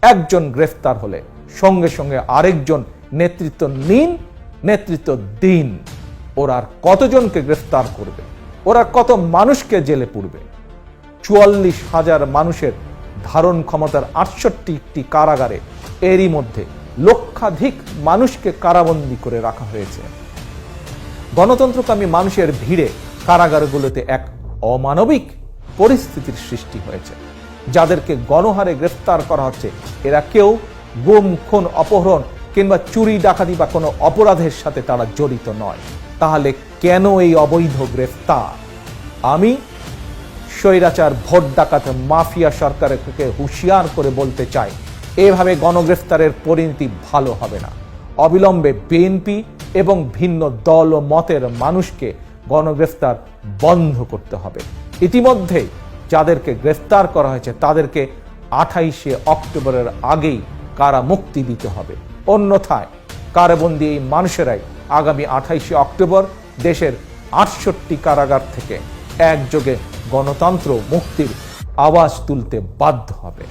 একজন গ্রেফতার হলে সঙ্গে সঙ্গে আরেকজন নেতৃত্ব নিন, নেতৃত্ব দিন। ওরা আর কতজনকে গ্রেফতার করবে? ওরা কত মানুষকে জেলে পুরবে? 44,000 মানুষের ধারণ ক্ষমতার 68টি কারাগারে এরই মধ্যে লক্ষাধিক মানুষকে কারাবন্দী করে রাখা হয়েছে। গণতন্ত্রকামী মানুষের ভিড়ে কারাগারগুলোতে এক অমানবিক পরিস্থিতির সৃষ্টি হয়েছে। যাদেরকে গণহারে গ্রেফতার করা হচ্ছে এরা কেউ গুম, খুন, অপহরণ কিংবা চুরি, ডাকাতি বা কোনো অপরাধের সাথে তারা জড়িত নয়। তাহলে কেন এই অবৈধ গ্রেফতার? আমি স্বৈরাচার, ভোট ডাকাত, মাফিয়া সরকারকে হুঁশিয়ার করে বলতে চাই, এভাবে গণগ্রেফতারের পরিণতি ভালো হবে না। অবিলম্বে বিএনপি এবং ভিন্ন দল ও মতের মানুষকে গণগ্রেফতার বন্ধ করতে হবে। ইতিমধ্যে যাদেরকে গ্রেফতার করা হয়েছে তাদেরকে 28শে অক্টোবরের আগেই কারা মুক্তি দিতে হবে। অন্যথায় কারাবন্দী এই মানুষেরাই আগামী 28শে অক্টোবর দেশের 68টি কারাগার থেকে একযোগে গণতন্ত্র মুক্তির আওয়াজ তুলতে বাধ্য হবে।